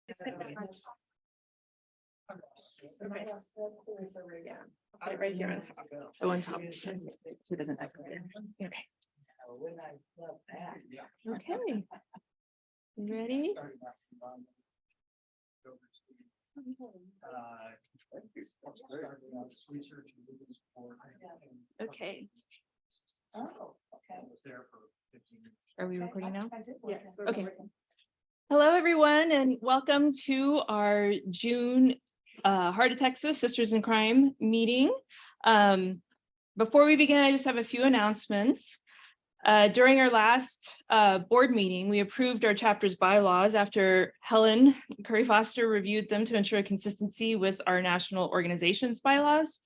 Put it right here on top. Oh, on top. So it doesn't echo in. Okay. Okay. You ready? Okay. Oh, okay. Are we recording now? Yes. Okay. Hello, everyone, and welcome to our June Heart of Texas Sisters in Crime meeting. Before we begin, I just have a few announcements. During our last board meeting, we approved our chapter's bylaws after Helen Curry Foster reviewed them to ensure consistency with our national organization's bylaws.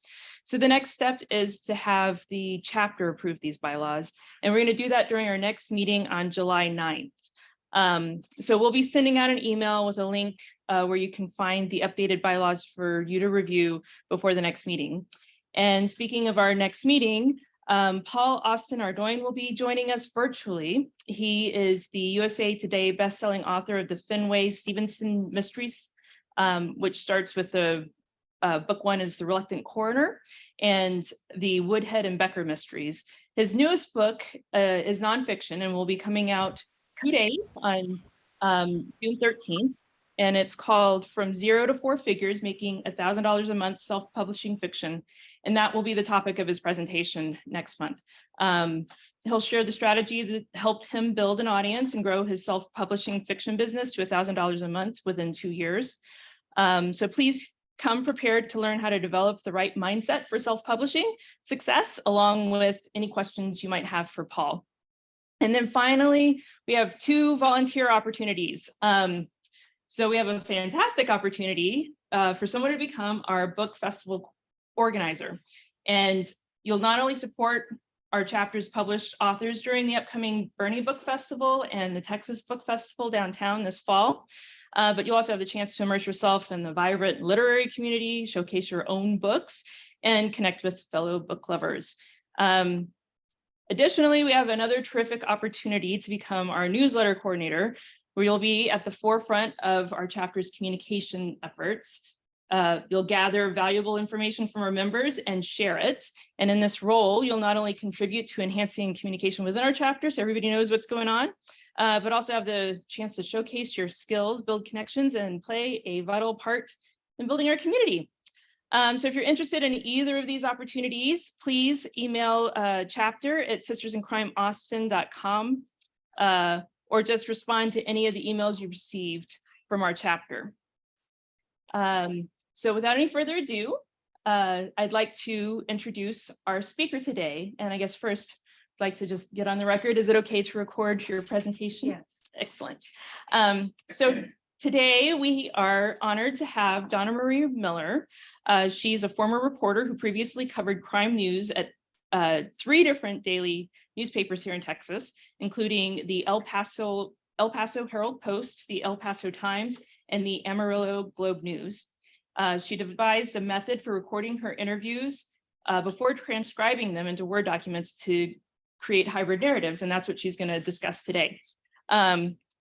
So the next step is to have the chapter approve these bylaws, and we're going to do that during our next meeting on July 9th. So we'll be sending out an email with a link where you can find the updated bylaws for you to review before the next meeting. And speaking of our next meeting, Paul Austin Ardoin will be joining us virtually. He is the USA Today bestselling author of the Fenway Stevenson Mysteries, which starts with the book one is The Reluctant Coroner and the Woodhead and Becker Mysteries. His newest book is nonfiction and will be coming out today on June 13th. And it's called From Zero to Four Figures, Making $1,000 a Month Self-Publishing Fiction. And that will be the topic of his presentation next month. He'll share the strategy that helped him build an audience and grow his self-publishing fiction business to $1,000 a month within 2 years. So please come prepared to learn how to develop the right mindset for self-publishing success, along with any questions you might have for Paul. And then finally, we have 2 volunteer opportunities. So we have a fantastic opportunity for someone to become our book festival organizer. And you'll not only support our chapter's published authors during the upcoming Bernie Book Festival and the Texas Book Festival downtown this fall, but you'll also have the chance to immerse yourself in the vibrant literary community, showcase your own books, and connect with fellow book lovers. Additionally, we have another terrific opportunity to become our newsletter coordinator, where you'll be at the forefront of our chapter's communication efforts. You'll gather valuable information from our members and share it. And in this role, you'll not only contribute to enhancing communication within our chapter so everybody knows what's going on, but also have the chance to showcase your skills, build connections, and play a vital part in building our community. So if you're interested in either of these opportunities, please email chapter@sistersincrimeaustin.com or just respond to any of the emails you've received from our chapter. So without any further ado, I'd like to introduce our speaker today. And I guess first, I'd like to just get on the record. Is it okay to record your presentation? Yes. Excellent. So today we are honored to have Donna Marie Miller. She's a former reporter who previously covered crime news at 3 different daily newspapers here in Texas, including the El Paso Herald Post, the El Paso Times, and the Amarillo Globe News. She devised a method for recording her interviews before transcribing them into Word documents to create hybrid narratives, and that's what she's going to discuss today.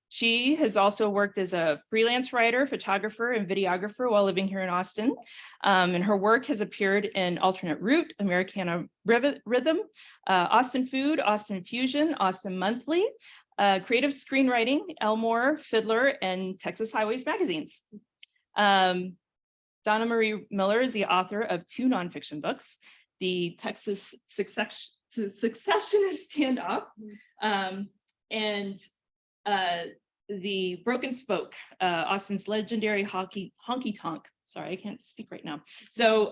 She has also worked as a freelance writer, photographer, and videographer while living here in Austin. And her work has appeared in Alternate Route, Americana Rhythm, Austin Food, Austin Fusion, Austin Monthly, Creative Screenwriting, Elmore, Fiddler, and Texas Highways magazines. Donna Marie Miller is the author of 2 nonfiction books, the Texas Successionist Standoff, and the Broken Spoke, Austin's legendary honky tonk. Sorry, I can't speak right now. So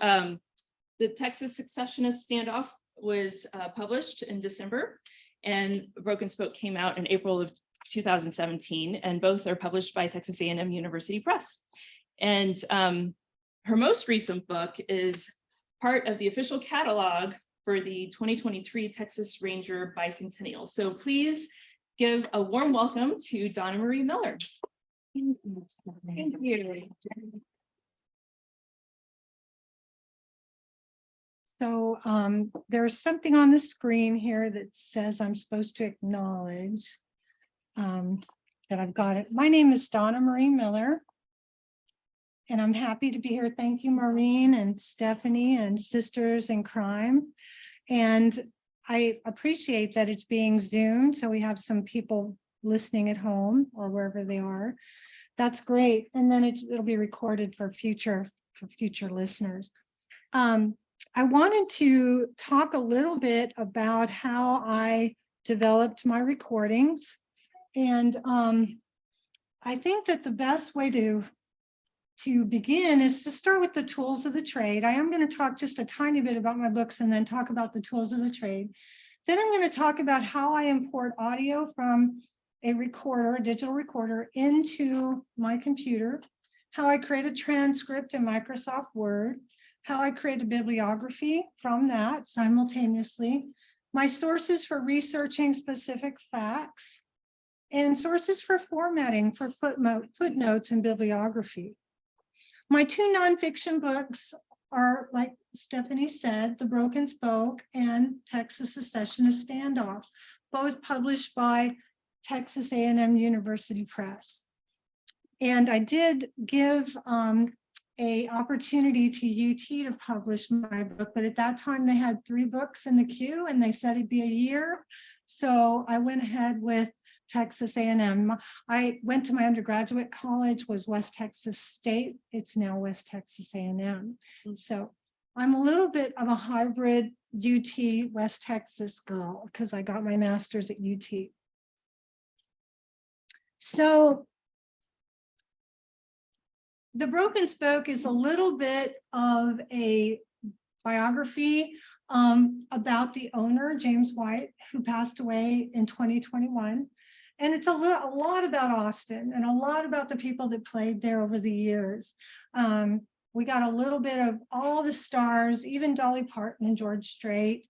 the Texas Successionist Standoff was published in December, and Broken Spoke came out in April of 2017, and both are published by Texas A&M University Press. And her most recent book is part of the official catalog for the 2023 Texas Ranger Bicentennial. So please give a warm welcome to Donna Marie Miller. Thank you. So there's something on the screen here that says I'm supposed to acknowledge that I've got it. My name is Donna Marie Miller. and I'm happy to be here. Thank you, Maureen and Stephanie and Sisters in Crime. And I appreciate that it's being Zoomed, so we have some people listening at home or wherever they are. That's great. And then it'll be recorded for future listeners. I wanted to talk a little bit about how I developed my recordings. And I think that the best way to begin is to start with the tools of the trade. I am going to talk just a tiny bit about my books and then talk about the tools of the trade. Then I'm going to talk about how I import audio from a recorder, a digital recorder, into my computer, how I create a transcript in Microsoft Word, how I create a bibliography from that simultaneously, my sources for researching specific facts, and sources for formatting for footnotes and bibliography. My two nonfiction books are, like Stephanie said, The Broken Spoke and Texas Secessionist Standoff, both published by Texas A&M University Press. And I did give a opportunity to UT to publish my book, but at that time they had 3 books in the queue and they said it'd be a year. So I went ahead with Texas A&M. I went to my undergraduate college, was West Texas State. It's now West Texas A&M. So I'm a little bit of a hybrid UT West Texas girl because I got my master's at UT. So The Broken Spoke is a little bit of a biography about the owner, James White, who passed away in 2021. And it's a lot about Austin and a lot about the people that played there over the years. We got a little bit of all the stars, even Dolly Parton and George Strait.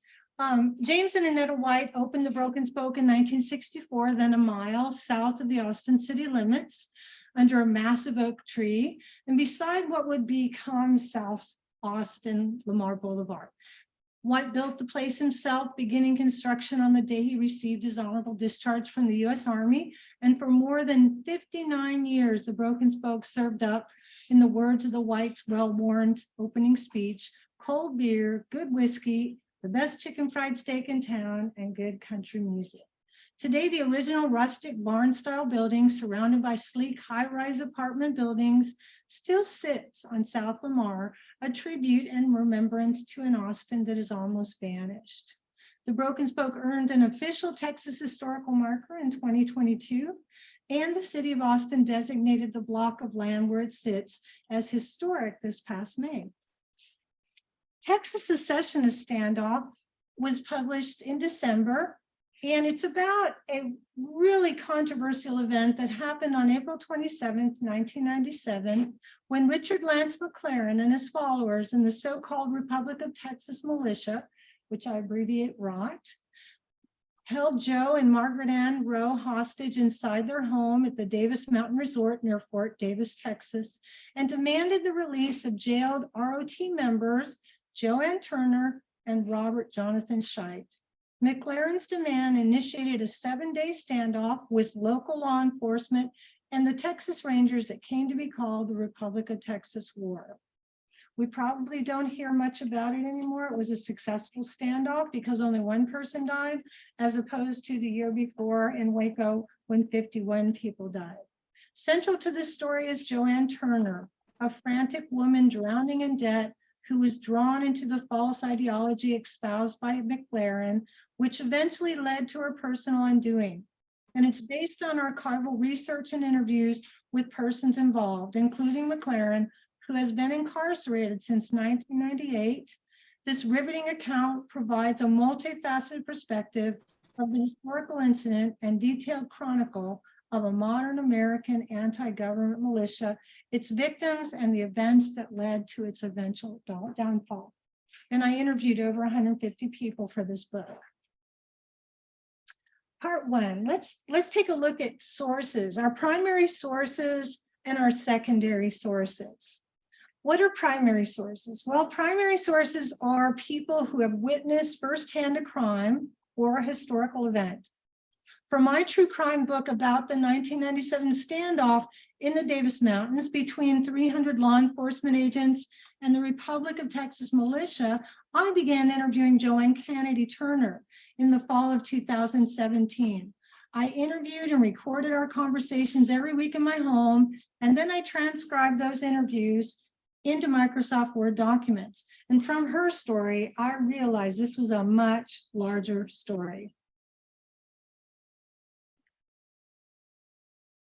James and Annetta White opened the Broken Spoke in 1964, then a mile south of the Austin city limits under a massive oak tree and beside what would become South Austin Lamar Boulevard. White built the place himself, beginning construction on the day he received his honorable discharge from the U.S. Army. And for more than 59 years, the Broken Spoke served up, in the words of the White's well-worn opening speech, cold beer, good whiskey, the best chicken fried steak in town, and good country music. Today, the original rustic barn-style building, surrounded by sleek high-rise apartment buildings, still sits on South Lamar, a tribute and remembrance to an Austin that is almost vanished. The Broken Spoke earned an official Texas historical marker in 2022, and the city of Austin designated the block of land where it sits as historic this past May. Texas Secessionist Standoff was published in December, and it's about a really controversial event that happened on April 27th, 1997, when Richard Lance McLaren and his followers in the so-called Republic of Texas militia, which I abbreviate ROT, held Joe and Margaret Ann Rowe hostage inside their home at the Davis Mountain Resort near Fort Davis, Texas, and demanded the release of jailed ROT members Joanne Turner and Robert Jonathan Scheit. McLaren's demand initiated a 7-day standoff with local law enforcement and the Texas Rangers that came to be called the Republic of Texas War. We probably don't hear much about it anymore. It was a successful standoff because only 1 person died, as opposed to the year before in Waco when 51 people died. Central to this story is Joanne Turner, a frantic woman drowning in debt who was drawn into the false ideology espoused by McLaren, which eventually led to her personal undoing. And it's based on archival research and interviews with persons involved, including McLaren, who has been incarcerated since 1998. This riveting account provides a multifaceted perspective of the historical incident and detailed chronicle of a modern American anti-government militia, its victims, and the events that led to its eventual downfall. And I interviewed over 150 people for this book. Part 1, let's take a look at sources, our primary sources and our secondary sources. What are primary sources? Well, primary sources are people who have witnessed firsthand a crime or a historical event. For my true crime book about the 1997 standoff in the Davis Mountains between 300 law enforcement agents and the Republic of Texas militia, I began interviewing Joanne Kennedy Turner in the fall of 2017. I interviewed and recorded our conversations every week in my home, and then I transcribed those interviews into Microsoft Word documents. And from her story, I realized this was a much larger story.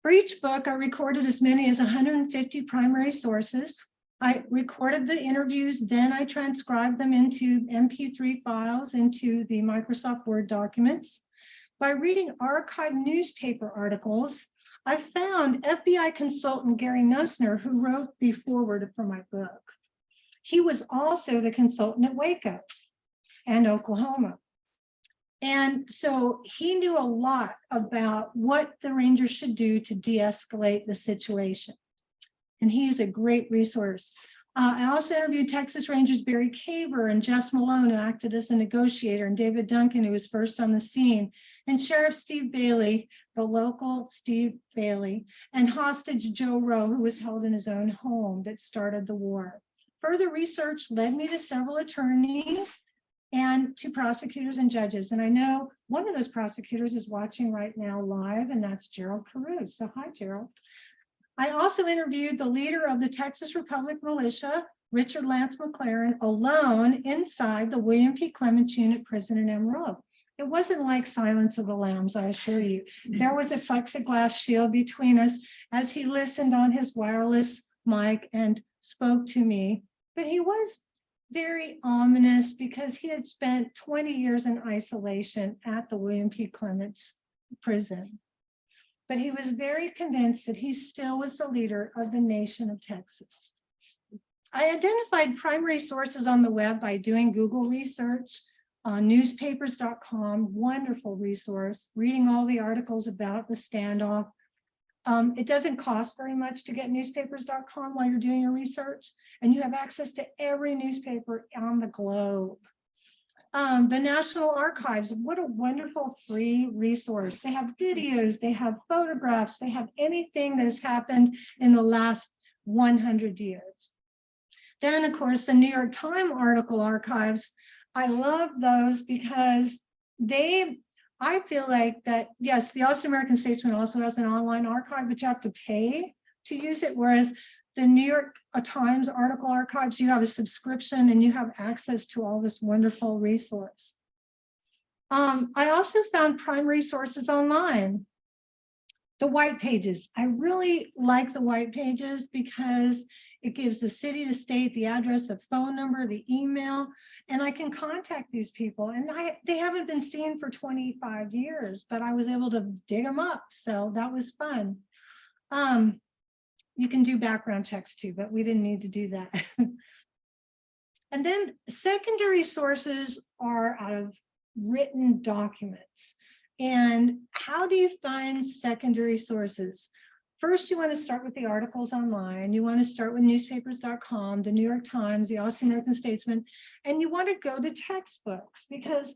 For each book, I recorded as many as 150 primary sources. I recorded the interviews, then I transcribed them into MP3 files into the Microsoft Word documents. By reading archived newspaper articles, I found FBI consultant Gary Nussner, who wrote the foreword for my book. He was also the consultant at Waco and Oklahoma. And so he knew a lot about what the Rangers should do to de-escalate the situation. And he's a great resource. I also interviewed Texas Rangers Barry Caber and Jess Malone, who acted as a negotiator, and David Duncan, who was first on the scene, and Sheriff Steve Bailey, the local Steve Bailey, and hostage Joe Rowe, who was held in his own home that started the war. Further research led me to several attorneys and to prosecutors and judges. And I know one of those prosecutors is watching right now live, and that's Gerald Carew. So hi, Gerald. I also interviewed the leader of the Texas Republic Militia, Richard Lance McLaren, alone inside the William P. Clements Unit Prison in Amarillo. It wasn't like Silence of the Lambs, I assure you. There was a plexiglass shield between us as he listened on his wireless mic and spoke to me. But he was very ominous because he had spent 20 years in isolation at the William P. Clements prison. But he was very convinced that he still was the leader of the nation of Texas. I identified primary sources on the web by doing Google research. Newspapers.com, wonderful resource, reading all the articles about the standoff. It doesn't cost very much to get newspapers.com while you're doing your research, and you have access to every newspaper on the globe. The National Archives, what a wonderful free resource. They have videos, they have photographs, they have anything that has happened in the last 100 years. Then, of course, the New York Times article archives. I love those because I feel like that, yes, the Austin American Statesman also has an online archive, but you have to pay to use it, whereas the New York Times article archives, you have a subscription and you have access to all this wonderful resource. I also found primary sources online. The white pages. I really like the white pages because it gives the city, the state, the address, the phone number, the email, and I can contact these people. And they haven't been seen for 25 years, but I was able to dig them up. So that was fun. You can do background checks too, but we didn't need to do that. And then secondary sources are out of written documents. And how do you find secondary sources? First, you want to start with the articles online. You want to start with newspapers.com, the New York Times, the Austin American Statesman, and you want to go to textbooks because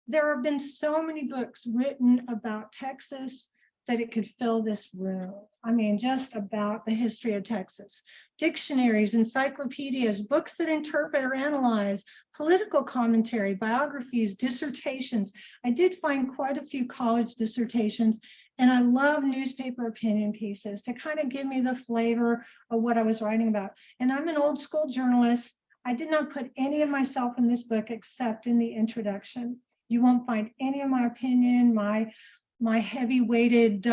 there have been so many books written about Texas that it could fill this room. I mean, just about the history of Texas. Dictionaries, encyclopedias, books that interpret or analyze, political commentary, biographies, dissertations. I did find quite a few college dissertations, and I love newspaper opinion pieces to kind of give me the flavor of what I was writing about. And I'm an old school journalist. I did not put any of myself in this book except in the introduction. You won't find any of my opinion, my heavy weighted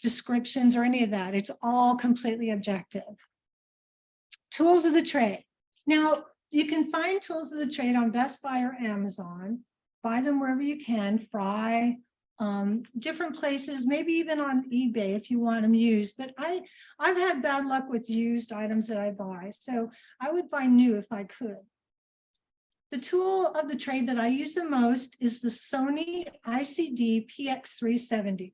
descriptions or any of that. It's all completely objective. Tools of the trade. Now, you can find tools of the trade on Best Buy or Amazon. Buy them wherever you can, Fry, different places, maybe even on eBay if you want them used. But I've had bad luck with used items that I buy. So I would buy new if I could. The tool of the trade that I use the most is the Sony ICD PX370.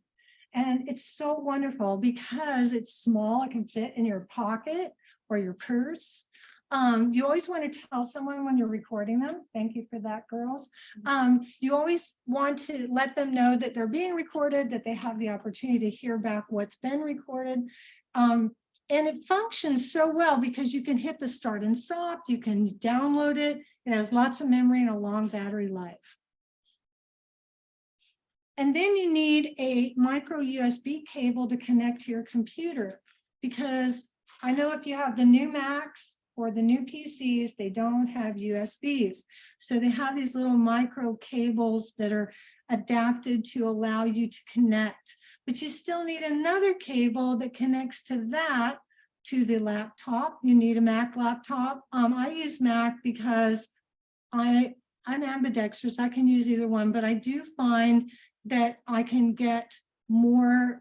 And it's so wonderful because it's small, it can fit in your pocket or your purse. You always want to tell someone when you're recording them. Thank you for that, girls. You always want to let them know that they're being recorded, that they have the opportunity to hear back what's been recorded. And it functions so well because you can hit the start and stop, you can download it. It has lots of memory and a long battery life. And then you need a micro USB cable to connect to your computer, because I know if you have the new Macs or the new PCs, they don't have USBs. So they have these little micro cables that are adapted to allow you to connect, but you still need another cable that connects to that, to the laptop. You need a Mac laptop. I use Mac because I'm ambidextrous. I can use either one, but I do find that I can get more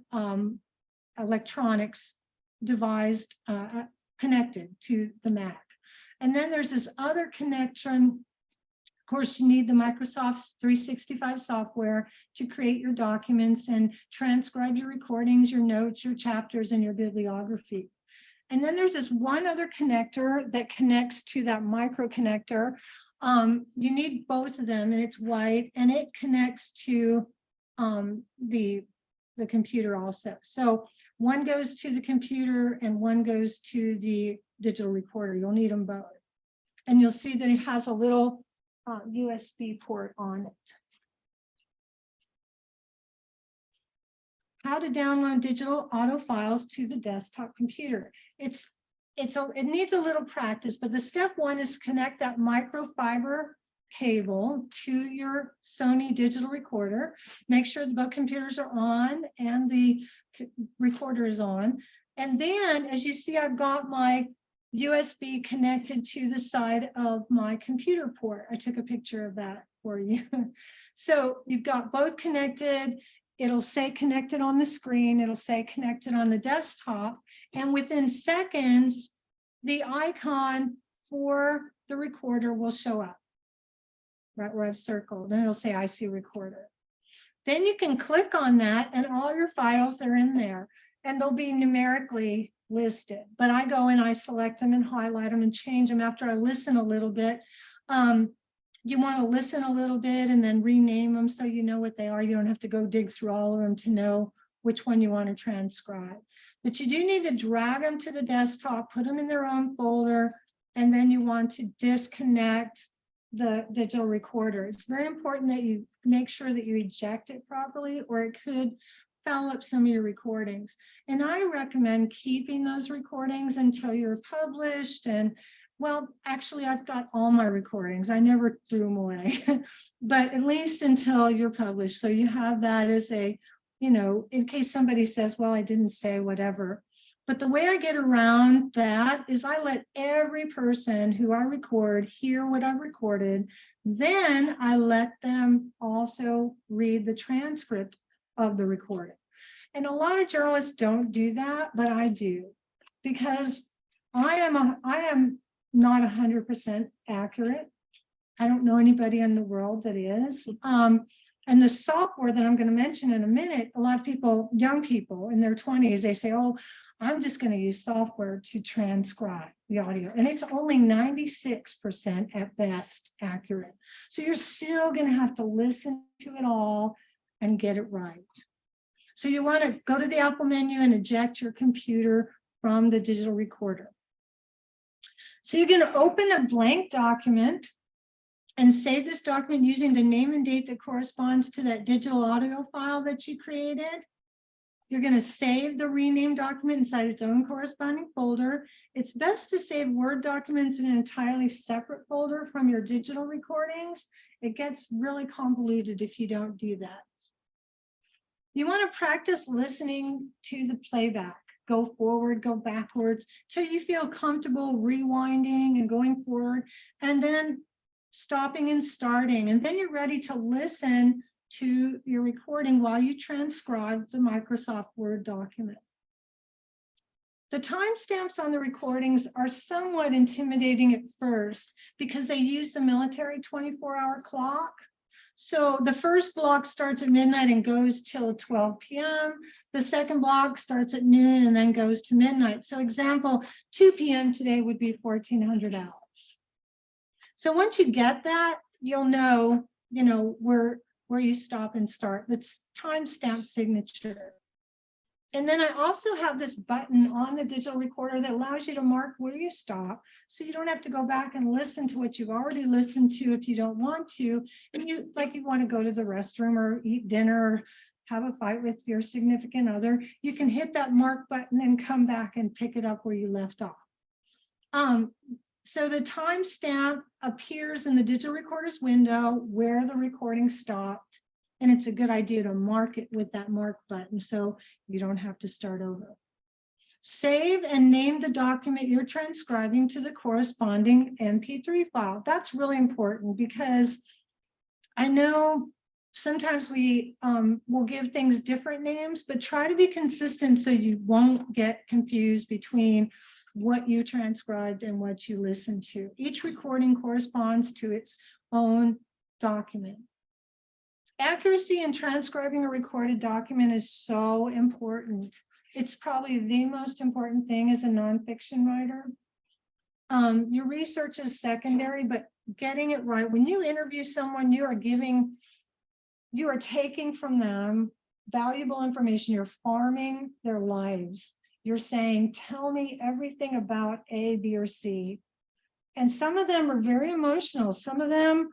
electronics devised, connected to the Mac. And then there's this other connection. Of course, you need the Microsoft 365 software to create your documents and transcribe your recordings, your notes, your chapters, and your bibliography. And then there's this one other connector that connects to that micro connector. You need both of them, and it's white, and it connects to the computer also. So one goes to the computer and one goes to the digital recorder. You'll need them both. And you'll see that it has a little USB port on it. How to download digital audio files to the desktop computer. It needs a little practice, but the step one is connect that microfiber cable to your Sony digital recorder. Make sure both computers are on and the recorder is on. And then, as you see, I've got my USB connected to the side of my computer port. I took a picture of that for you. So you've got both connected. It'll say connected on the screen. It'll say connected on the desktop. And within seconds, the icon for the recorder will show up right where I've circled. Then it'll say IC recorder. Then you can click on that and all your files are in there and they'll be numerically listed. But I go and I select them and highlight them and change them after I listen a little bit. You want to listen a little bit and then rename them so you know what they are. You don't have to go dig through all of them to know which one you want to transcribe. But you do need to drag them to the desktop, put them in their own folder, and then you want to disconnect the digital recorder. It's very important that you make sure that you eject it properly, or it could foul up some of your recordings. And I recommend keeping those recordings until you're published. And well, actually, I've got all my recordings. I never threw them away, but at least until you're published. So you have that as a, you know, in case somebody says, well, I didn't say whatever. But the way I get around that is I let every person who I record hear what I recorded. Then I let them also read the transcript of the recording. And a lot of journalists don't do that, but I do, because I am not 100% accurate. I don't know anybody in the world that is. And the software that I'm going to mention in a minute, a lot of people, young people in their 20s, they say, oh, I'm just going to use software to transcribe the audio. And it's only 96% at best accurate. So you're still going to have to listen to it all and get it right. So you want to go to the Apple menu and eject your computer from the digital recorder. So you're going to open a blank document and save this document using the name and date that corresponds to that digital audio file that you created. You're going to save the renamed document inside its own corresponding folder. It's best to save Word documents in an entirely separate folder from your digital recordings. It gets really convoluted if you don't do that. You want to practice listening to the playback. Go forward, go backwards, till you feel comfortable rewinding and going forward, and then stopping and starting. And then you're ready to listen to your recording while you transcribe the Microsoft Word document. The timestamps on the recordings are somewhat intimidating at first because they use the military 24-hour clock. So the first block starts at midnight and goes till 12 p.m. The second block starts at noon and then goes to midnight. So example, 2 p.m. today would be 1,400 hours. So once you get that, you'll know, where you stop and start. It's timestamp signature. And then I also have this button on the digital recorder that allows you to mark where you stop. So you don't have to go back and listen to what you've already listened to if you don't want to. And you want to go to the restroom or eat dinner or have a fight with your significant other, you can hit that mark button and come back and pick it up where you left off. So the timestamp appears in the digital recorder's window where the recording stopped. And it's a good idea to mark it with that mark button so you don't have to start over. Save and name the document you're transcribing to the corresponding MP3 file. That's really important because I know sometimes we will give things different names, but try to be consistent so you won't get confused between what you transcribed and what you listened to. Each recording corresponds to its own document. Accuracy in transcribing a recorded document is so important. It's probably the most important thing as a nonfiction writer. Your research is secondary, but getting it right. When you interview someone, you are taking from them valuable information. You're farming their lives. You're saying, tell me everything about A, B, or C. And some of them are very emotional. Some of them,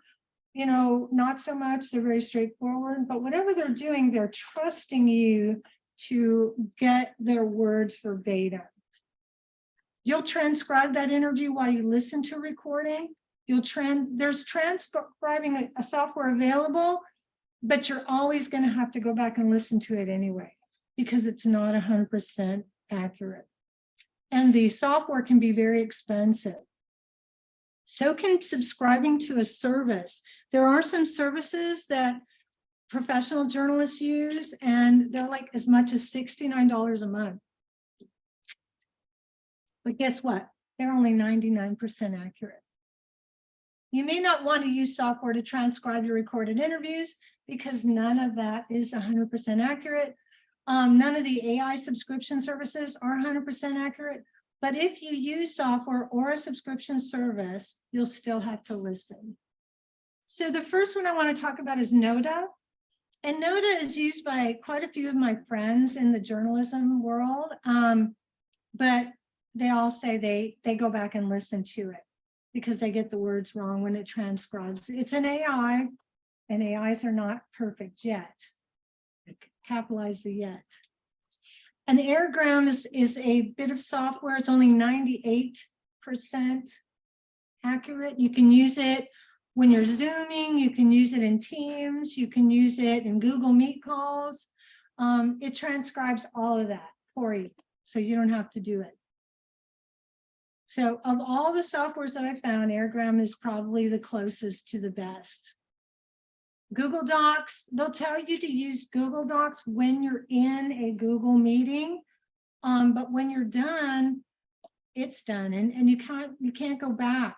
not so much. They're very straightforward, but whatever they're doing, they're trusting you to get their words verbatim. You'll transcribe that interview while you listen to a recording. There's transcribing a software available, but you're always going to have to go back and listen to it anyway, because it's not 100% accurate. And the software can be very expensive. So can subscribing to a service. There are some services that professional journalists use, and they're like as much as $69 a month. But guess what? They're only 99% accurate. You may not want to use software to transcribe your recorded interviews because none of that is 100% accurate. None of the AI subscription services are 100% accurate. But if you use software or a subscription service, you'll still have to listen. So the first one I want to talk about is Noda. And Noda is used by quite a few of my friends in the journalism world. But they all say they go back and listen to it because they get the words wrong when it transcribes. It's an AI, and AIs are not perfect yet. Capitalize the yet. An AirGram is a bit of software. It's only 98% accurate. You can use it when you're Zooming. You can use it in Teams. You can use it in Google Meet calls. It transcribes all of that for you, so you don't have to do it. So of all the softwares that I found, AirGram is probably the closest to the best. Google Docs, they'll tell you to use Google Docs when you're in a Google meeting, but when you're done, it's done, and you can't go back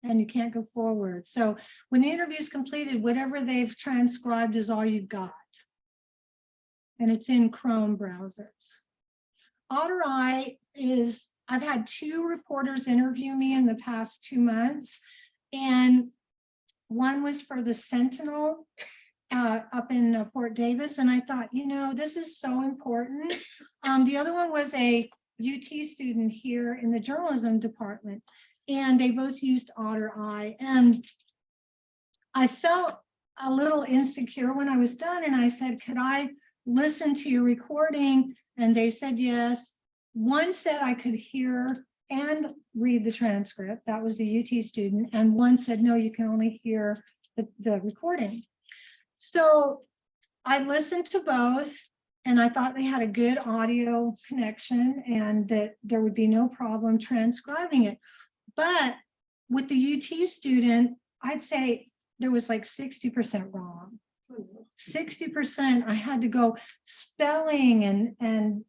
and you can't go forward. So when the interview is completed, whatever they've transcribed is all you've got, and it's in Chrome browsers. OtterEye is, I've had 2 reporters interview me in the past 2 months, and one was for the Sentinel up in Fort Davis, and I thought, this is so important. The other one was a UT student here in the journalism department, and they both used OtterEye. And I felt a little insecure when I was done, and I said, could I listen to your recording? And they said yes. One said I could hear and read the transcript. That was the UT student. And one said, no, you can only hear the recording. So I listened to both, and I thought they had a good audio connection and that there would be no problem transcribing it. But with the UT student, I'd say there was like 60% wrong. 60%, I had to go spelling and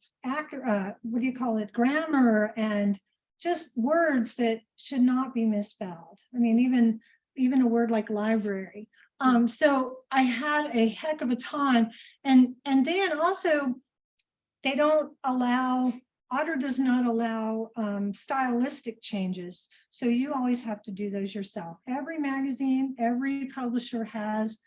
grammar, and just words that should not be misspelled. I mean, even a word like library. So I had a heck of a time. And then also, they don't allow, Otter does not allow stylistic changes. So you always have to do those yourself. Every magazine, every publisher has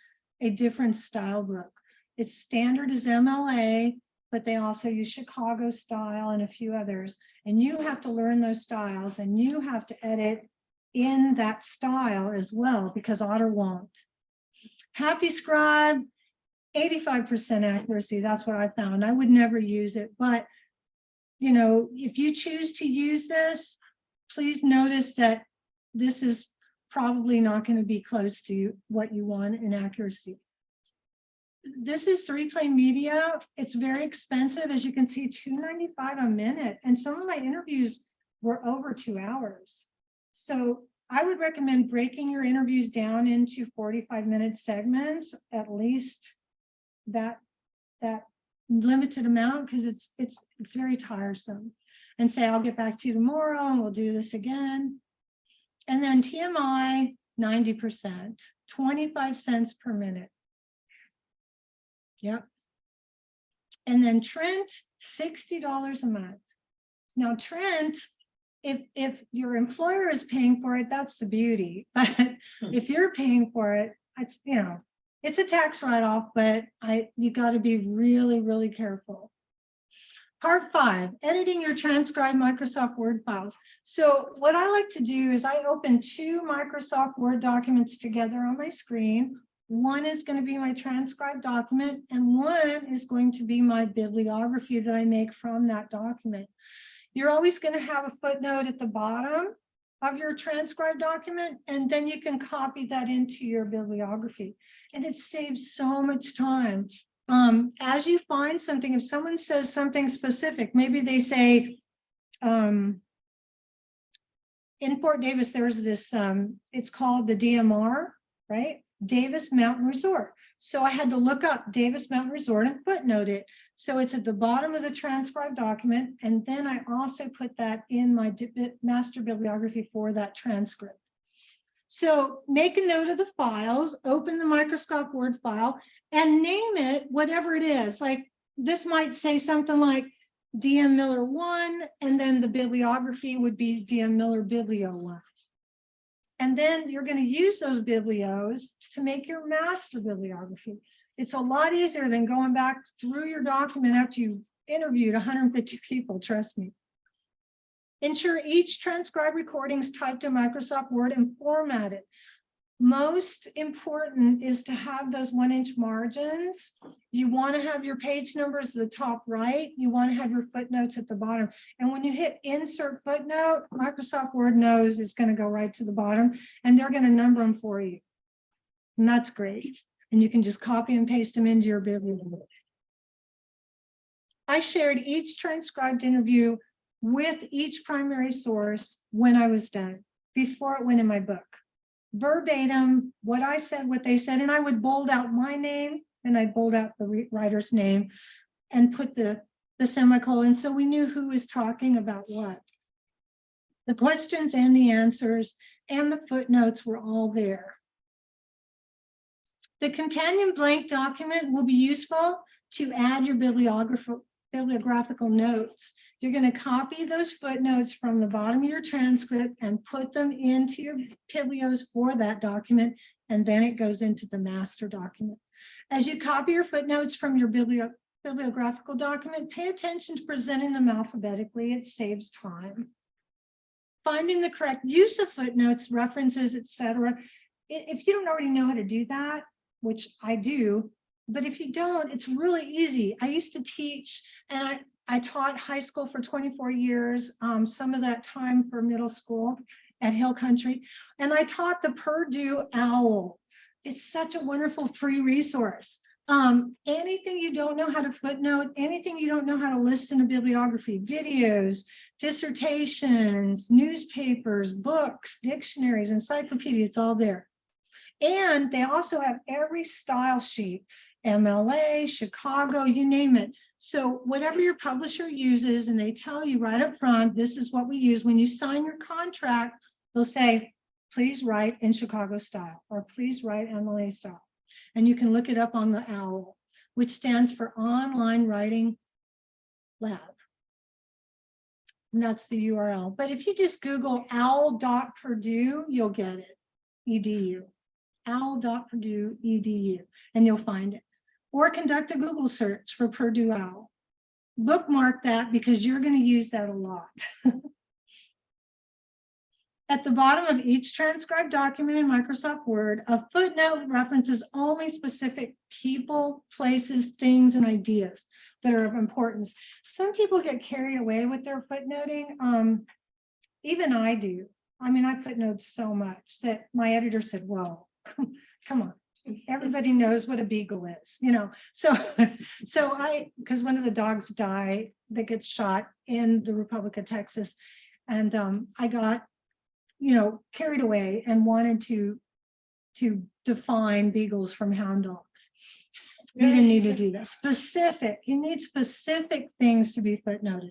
a different style book. Its standard is MLA, but they also use Chicago style and a few others. And you have to learn those styles, and you have to edit in that style as well, because Otter won't. Happy Scribe, 85% accuracy. That's what I found. I would never use it, but you know, if you choose to use this, please notice that this is probably not going to be close to what you want in accuracy. This is 3Play Media. It's very expensive. As you can see, $2.95 a minute. And some of my interviews were over 2 hours. So I would recommend breaking your interviews down into 45-minute segments, at least that limited amount, because it's very tiresome. And say, I'll get back to you tomorrow and we'll do this again. And then TMI, 90%, 25 cents per minute. Yep. And then Trent, $60 a month. Now Trent, if your employer is paying for it, that's the beauty. But if you're paying for it, it's, you know, it's a tax write-off, but you got to be really, really careful. Part 5, editing your transcribed Microsoft Word files. So what I like to do is I open 2 Microsoft Word documents together on my screen. One is going to be my transcribed document, and one is going to be my bibliography that I make from that document. You're always going to have a footnote at the bottom of your transcribed document, and then you can copy that into your bibliography. And it saves so much time. As you find something, if someone says something specific, maybe they say, in Fort Davis, there's this, it's called the DMR, right? Davis Mountain Resort. So I had to look up Davis Mountain Resort and footnote it. So it's at the bottom of the transcribed document. And then I also put that in my master bibliography for that transcript. So make a note of the files, open the Microsoft Word file, and name it whatever it is. Like this might say something like DM Miller 1, and then the bibliography would be DM Miller Biblio 1. And then you're going to use those biblios to make your master bibliography. It's a lot easier than going back through your document after you've interviewed 150 people, trust me. Ensure each transcribed recording is typed in Microsoft Word and formatted. Most important is to have those 1-inch margins. You want to have your page numbers at the top right. You want to have your footnotes at the bottom. And when you hit insert footnote, Microsoft Word knows it's going to go right to the bottom, and they're going to number them for you. And that's great. And you can just copy and paste them into your bibliography. I shared each transcribed interview with each primary source when I was done, before it went in my book. Verbatim, what I said, what they said, and I would bold out my name and I bold out the writer's name and put the semicolon, so we knew who was talking about what. The questions and the answers and the footnotes were all there. The companion blank document will be useful to add your bibliographical notes. You're going to copy those footnotes from the bottom of your transcript and put them into your biblios for that document, and then it goes into the master document. As you copy your footnotes from your bibliographical document, pay attention to presenting them alphabetically. It saves time. Finding the correct use of footnotes, references, etc. If you don't already know how to do that, which I do, but if you don't, it's really easy. I used to teach, and I taught high school for 24 years, some of that time for middle school at Hill Country, and I taught the Purdue OWL. It's such a wonderful free resource. Anything you don't know how to footnote, anything you don't know how to list in a bibliography, videos, dissertations, newspapers, books, dictionaries, encyclopedias, it's all there. And they also have every style sheet, MLA, Chicago, you name it. So whatever your publisher uses, and they tell you right up front, this is what we use. When you sign your contract, they'll say, please write in Chicago style, or please write MLA style. And you can look it up on the OWL, which stands for Online Writing Lab. And that's the URL. But if you just Google owl.purdue, you'll get it, edu. owl.purdue, edu, and you'll find it. Or conduct a Google search for Purdue OWL. Bookmark that because you're going to use that a lot. At the bottom of each transcribed document in Microsoft Word, a footnote references only specific people, places, things, and ideas that are of importance. Some people get carried away with their footnoting. Even I do. I mean, I footnote so much that my editor said, whoa, come on. Everybody knows what a beagle is, you know. So because one of the dogs died that gets shot in the Republic of Texas, and I got, you know, carried away and wanted to define beagles from hound dogs. You didn't need to do that. Specific, you need specific things to be footnoted.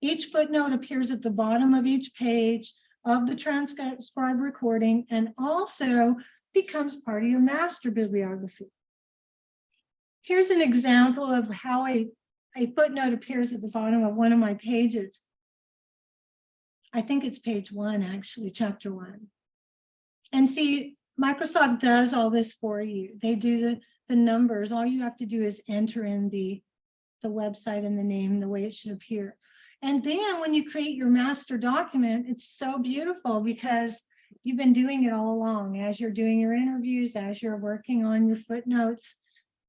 Each footnote appears at the bottom of each page of the transcribed recording and also becomes part of your master bibliography. Here's an example of how a footnote appears at the bottom of one of my pages. I think it's page 1, actually, chapter 1. And see, Microsoft does all this for you. They do the numbers. All you have to do is enter in the website and the name the way it should appear. And then when you create your master document, it's so beautiful because you've been doing it all along. As you're doing your interviews, as you're working on your footnotes,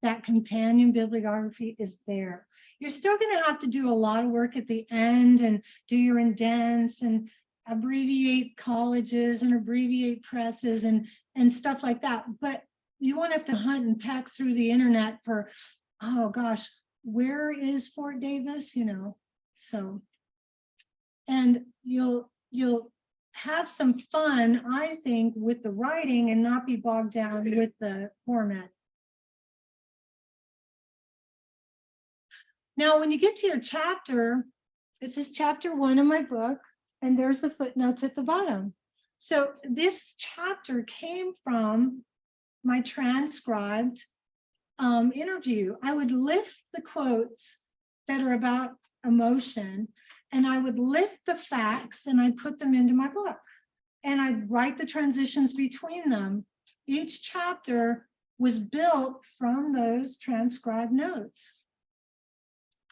that companion bibliography is there. You're still going to have to do a lot of work at the end and do your indents and abbreviate colleges and abbreviate presses and stuff like that. But you won't have to hunt and peck through the internet for, oh gosh, where is Fort Davis? You know, so, and you'll have some fun, I think, with the writing and not be bogged down with the format. Now, when you get to your chapter, this is chapter 1 of my book, and there's the footnotes at the bottom. So this chapter came from my transcribed interview. I would lift the quotes that are about emotion, and I would lift the facts and I'd put them into my book. And I'd write the transitions between them. Each chapter was built from those transcribed notes.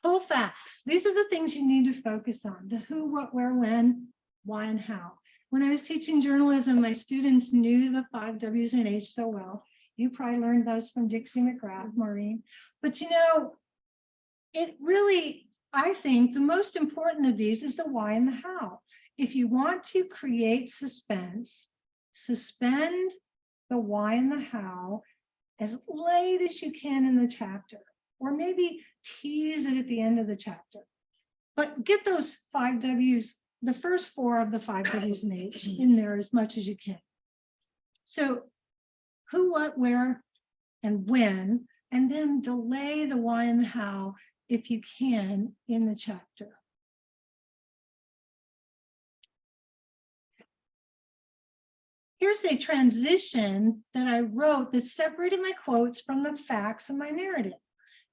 Full facts. These are the things you need to focus on: the who, what, where, when, why, and how. When I was teaching journalism, my students knew the 5 W's and H so well. You probably learned those from Dixie McGrath, Maureen. But you know, it really, I think the most important of these is the why and the how. If you want to create suspense, suspend the why and the how as late as you can in the chapter, or maybe tease it at the end of the chapter. But get those 5 W's, the first 4 of the 5 W's and H in there as much as you can. So who, what, where, and when, and then delay the why and the how if you can in the chapter. Here's a transition that I wrote that separated my quotes from the facts of my narrative.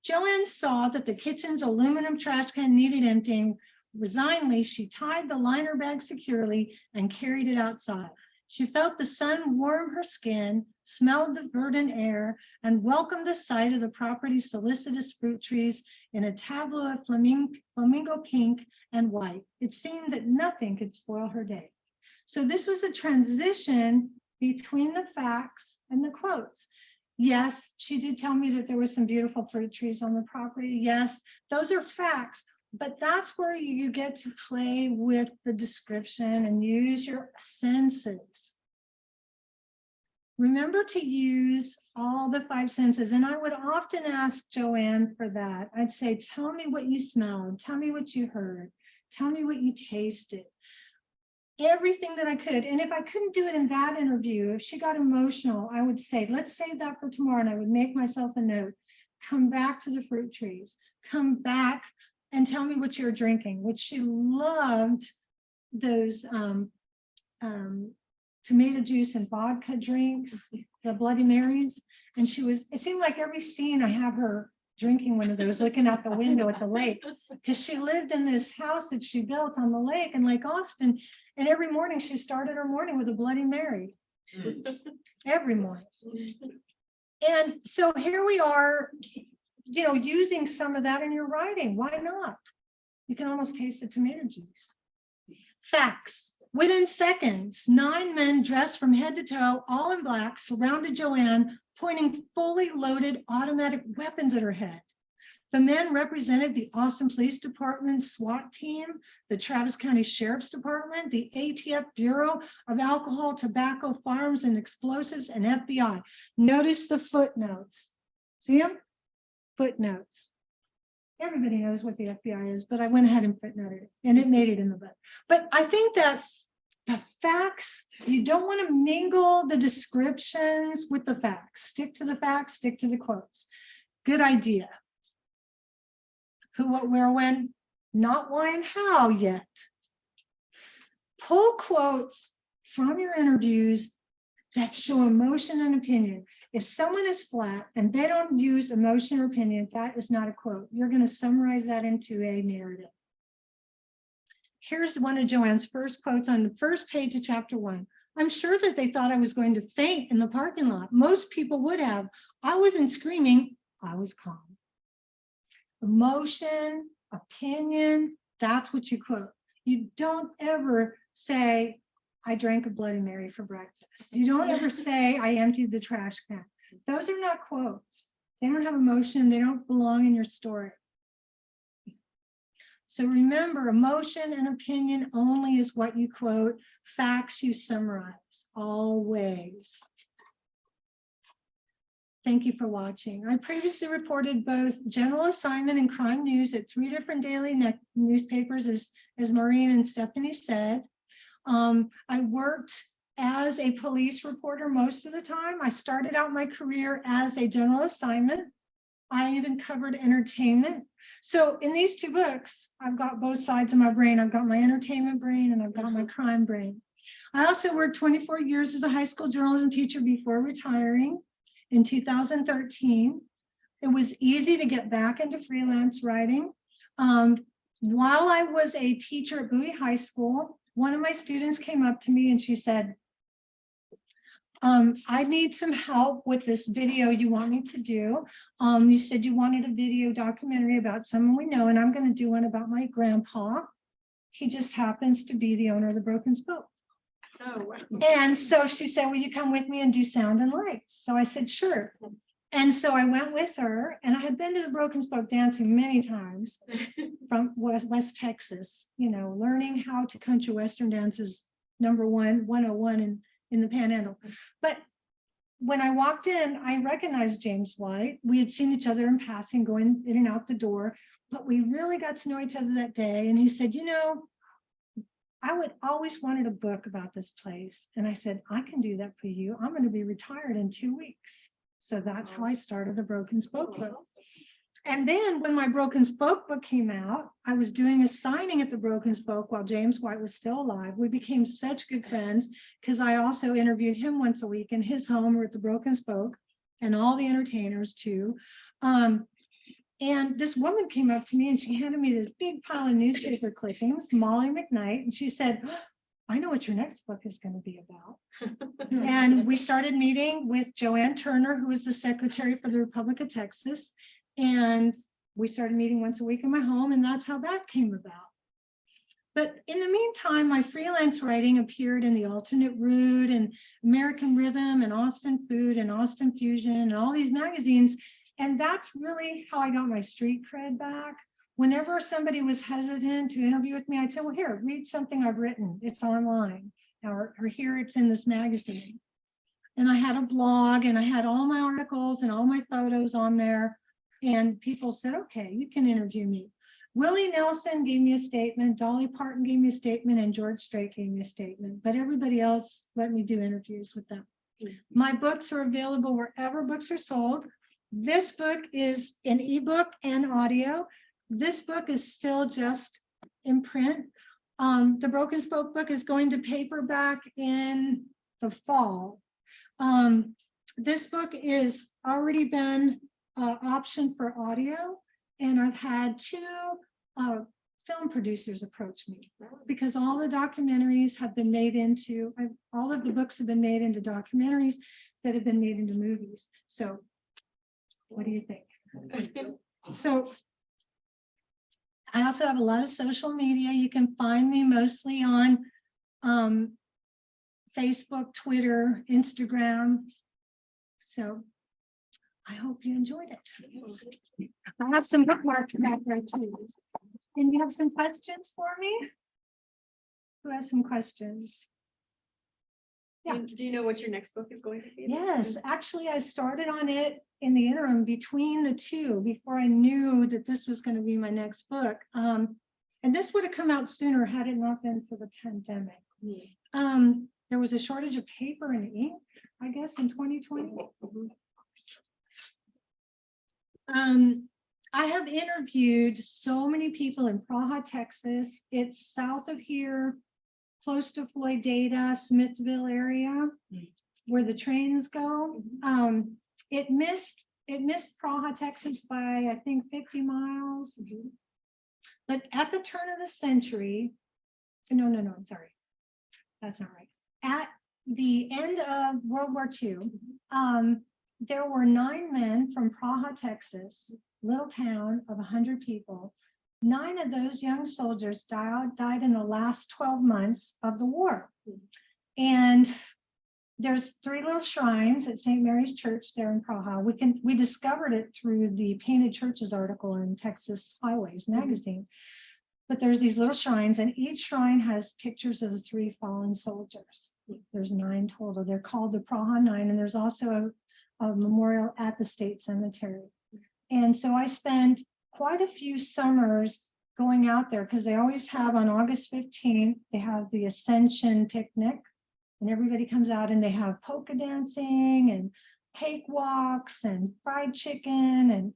Joanne saw that the kitchen's aluminum trash can needed emptying. Resignedly, she tied the liner bag securely and carried it outside. She felt the sun warm her skin, smelled the verdant air, and welcomed the sight of the property's solicitous fruit trees in a tableau of flamingo pink and white. It seemed that nothing could spoil her day. So this was a transition between the facts and the quotes. Yes, she did tell me that there were some beautiful fruit trees on the property. Yes, those are facts, but that's where you get to play with the description and use your senses. Remember to use all the 5 senses. And I would often ask Joanne for that. I'd say, tell me what you smelled. Tell me what you heard. Tell me what you tasted. Everything that I could. And if I couldn't do it in that interview, if she got emotional, I would say, let's save that for tomorrow. And I would make myself a note. Come back to the fruit trees. Come back and tell me what you're drinking, which she loved those tomato juice and vodka drinks, the Bloody Marys. And it seemed like every scene I have her drinking one of those, looking out the window at the lake, because she lived in this house that she built on the lake in Lake Austin. And every morning she started her morning with a Bloody Mary. Every morning. And so here we are, using some of that in your writing. Why not? You can almost taste the tomato juice. Facts. Within seconds, 9 men dressed from head to toe, all in black, surrounded Joanne, pointing fully loaded automatic weapons at her head. The men represented the Austin Police Department SWAT team, the Travis County Sheriff's Department, the ATF Bureau of Alcohol, Tobacco, Firearms, and Explosives, and FBI. Notice the footnotes. See them? Footnotes. Everybody knows what the FBI is, but I went ahead and footnoted it, and it made it in the book. But I think that the facts, you don't want to mingle the descriptions with the facts. Stick to the facts, stick to the quotes. Good idea. Who, what, where, when, not why and how yet. Pull quotes from your interviews that show emotion and opinion. If someone is flat and they don't use emotion or opinion, that is not a quote. You're going to summarize that into a narrative. Here's one of Joanne's first quotes on the first page of chapter 1. I'm sure that they thought I was going to faint in the parking lot. Most people would have. I wasn't screaming. I was calm. Emotion, opinion, that's what you quote. You don't ever say, I drank a Bloody Mary for breakfast. You don't ever say, I emptied the trash can. Those are not quotes. They don't have emotion. They don't belong in your story. So remember, emotion and opinion only is what you quote. Facts you summarize, always. Thank you for watching. I previously reported both general assignment and crime news at 3 different daily newspapers, as Maureen and Stephanie said. I worked as a police reporter most of the time. I started out my career as a general assignment. I even covered entertainment. So in these 2 books, I've got both sides of my brain. I've got my entertainment brain and I've got my crime brain. I also worked 24 years as a high school journalism teacher before retiring in 2013. It was easy to get back into freelance writing. While I was a teacher at Bowie High School, one of my students came up to me and she said, I need some help with this video you want me to do. You said you wanted a video documentary about someone we know, and I'm going to do one about my grandpa. He just happens to be the owner of the Broken Spoke. Oh, wow. And so she said, will you come with me and do sound and lights? So I said, sure. And so I went with her, and I had been to the Broken Spoke dancing many times from West Texas, learning how to country Western dances, number 101 in the Panhandle. But when I walked in, I recognized James White. We had seen each other in passing, going in and out the door, but we really got to know each other that day. And he said, I would always wanted a book about this place. And I said, I can do that for you. I'm going to be retired in 2 weeks. So that's how I started the Broken Spoke book. And then when my Broken Spoke book came out, I was doing a signing at the Broken Spoke while James White was still alive. We became such good friends because I also interviewed him once a week in his home or at the Broken Spoke, and all the entertainers too. And this woman came up to me and she handed me this big pile of newspaper clippings, Molly McKnight, and she said, I know what your next book is going to be about. And we started meeting with Joanne Turner, who was the secretary for the Republic of Texas. And we started meeting once a week in my home, and that's how that came about. But in the meantime, my freelance writing appeared in the Alternate Route and American Rhythm and Austin Food and Austin Fusion and all these magazines. And that's really how I got my street cred back. Whenever somebody was hesitant to interview with me, I'd say, well, here, read something I've written. It's online, or here it's in this magazine. And I had a blog and I had all my articles and all my photos on there. And people said, okay, you can interview me. Willie Nelson gave me a statement, Dolly Parton gave me a statement, and George Strait gave me a statement, but everybody else let me do interviews with them. My books are available wherever books are sold. This book is an ebook and audio. This book is still just in print. The Broken Spoke book is going to paperback in the fall. This book is already been optioned for audio, and I've had two film producers approach me because all the documentaries have been made into, all of the books have been made into documentaries that have been made into movies. So what do you think? So I also have a lot of social media. You can find me mostly on Facebook, Twitter, Instagram. So I hope you enjoyed it. I have some bookmarks back there too. And you have some questions for me? Who has some questions? Yeah. Do you know what your next book is going to be? Yes, actually, I started on it in the interim between the two before I knew that this was going to be my next book. And this would have come out sooner had it not been for the pandemic. There was a shortage of paper and ink, I guess, in 2020. I have interviewed so many people in Praha, Texas. It's south of here, close to Floydada, Smithville area, where the trains go. It missed Praha, Texas by, I think, 50 miles. But at the turn of the century, no, I'm sorry. That's not right. At the end of World War II, there were 9 men from Praha, Texas, little town of 100 people. 9 of those young soldiers died in the last 12 months of the war. And there's 3 little shrines at St. Mary's Church there in Praha. We discovered it through the Painted Churches article in Texas Highways magazine. But there's these little shrines, and each shrine has pictures of the 3 fallen soldiers. There's 9 total. They're called the Praha 9, and there's also a memorial at the state cemetery. And so I spent quite a few summers going out there because they always have on August 15th, they have the Ascension picnic, and everybody comes out and they have polka dancing and cakewalks and fried chicken and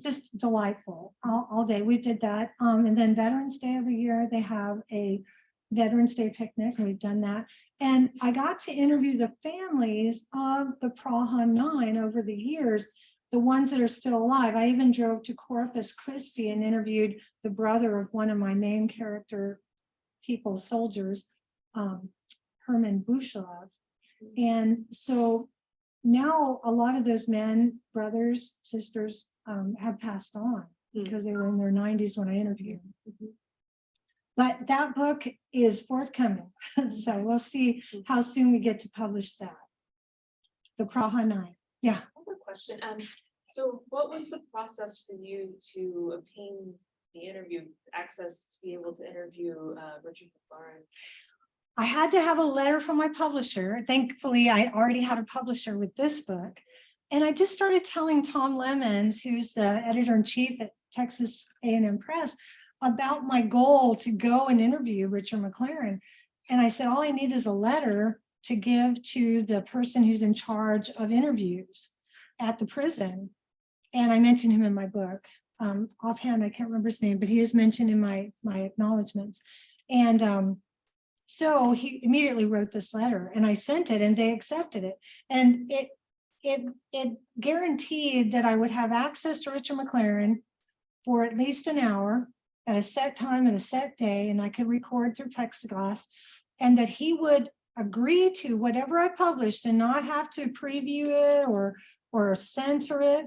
just delightful all day. We did that. And then Veterans Day every year, they have a Veterans Day picnic, and we've done that. And I got to interview the families of the Praha 9 over the years, the ones that are still alive. I even drove to Corpus Christi and interviewed the brother of one of my main character people, soldiers, Herman Bushalov. And so now a lot of those men, brothers, sisters have passed on because they were in their 90s when I interviewed them. But that book is forthcoming. So we'll see how soon we get to publish that. The Praha 9. Yeah. Another question. So what was the process for you to obtain the interview access to be able to interview Richard McLaren? I had to have a letter from my publisher. Thankfully, I already had a publisher with this book. And I just started telling Tom Lemons, who's the editor-in-chief at Texas A&M Press, about my goal to go and interview Richard McLaren. And I said, all I need is a letter to give to the person who's in charge of interviews at the prison. And I mentioned him in my book. Offhand, I can't remember his name, but he is mentioned in my acknowledgements. And so he immediately wrote this letter, and I sent it, and they accepted it. And it guaranteed that I would have access to Richard McLaren for at least an hour at a set time and a set day, and I could record through plexiglass, and that he would agree to whatever I published and not have to preview it or censor it.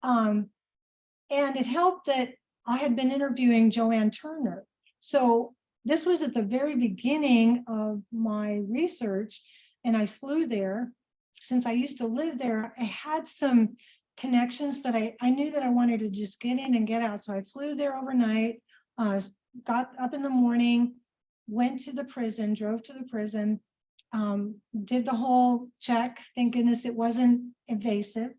And it helped that I had been interviewing Joanne Turner. So this was at the very beginning of my research, and I flew there. Since I used to live there, I had some connections, but I knew that I wanted to just get in and get out. So I flew there overnight, got up in the morning, went to the prison, drove to the prison, did the whole check. Thank goodness it wasn't invasive.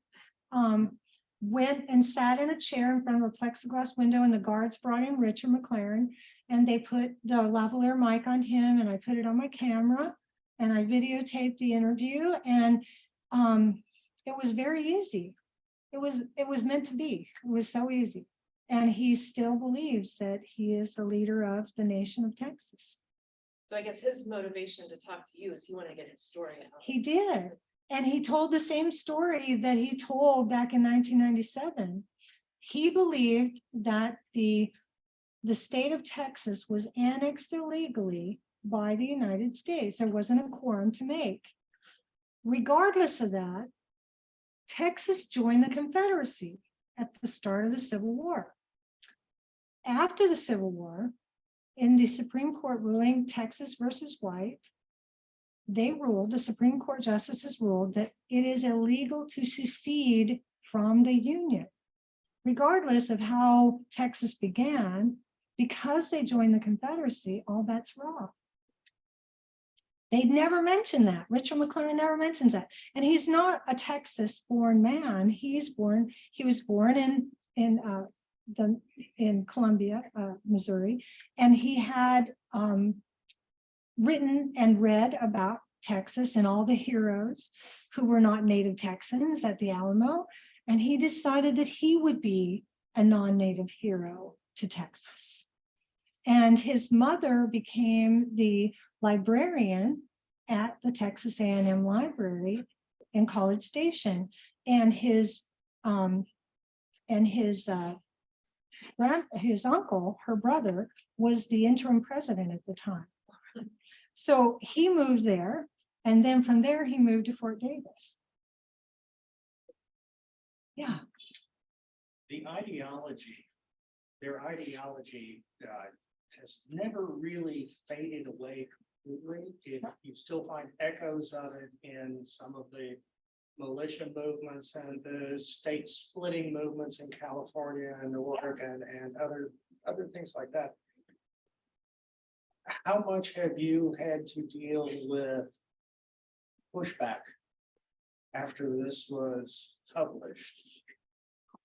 Went and sat in a chair in front of a plexiglass window, and the guards brought in Richard McLaren, and they put the lavalier mic on him, and I put it on my camera, and I videotaped the interview, and it was very easy. It was meant to be. It was so easy. And he still believes that he is the leader of the nation of Texas. So I guess his motivation to talk to you is he wanted to get his story out. He did. And he told the same story that he told back in 1997. He believed that the state of Texas was annexed illegally by the United States. There wasn't a quorum to make. Regardless of that, Texas joined the Confederacy at the start of the Civil War. After the Civil War, in the Supreme Court ruling Texas versus White, the Supreme Court justices ruled that it is illegal to secede from the Union, regardless of how Texas began. Because they joined the Confederacy, all bets were off. They'd never mentioned that. Richard McLaren never mentions that. And he's not a Texas-born man. He was born in Columbia, Missouri, and he had written and read about Texas and all the heroes who were not native Texans at the Alamo. And he decided that he would be a non-native hero to Texas. And his mother became the librarian at the Texas A&M Library in College Station. And his uncle, her brother, was the interim president at the time. So he moved there, and then from there he moved to Fort Davis. Yeah. Their ideology has never really faded away completely. You still find echoes of it in some of the militia movements and the state splitting movements in California and Oregon and other things like that. How much have you had to deal with pushback after this was published?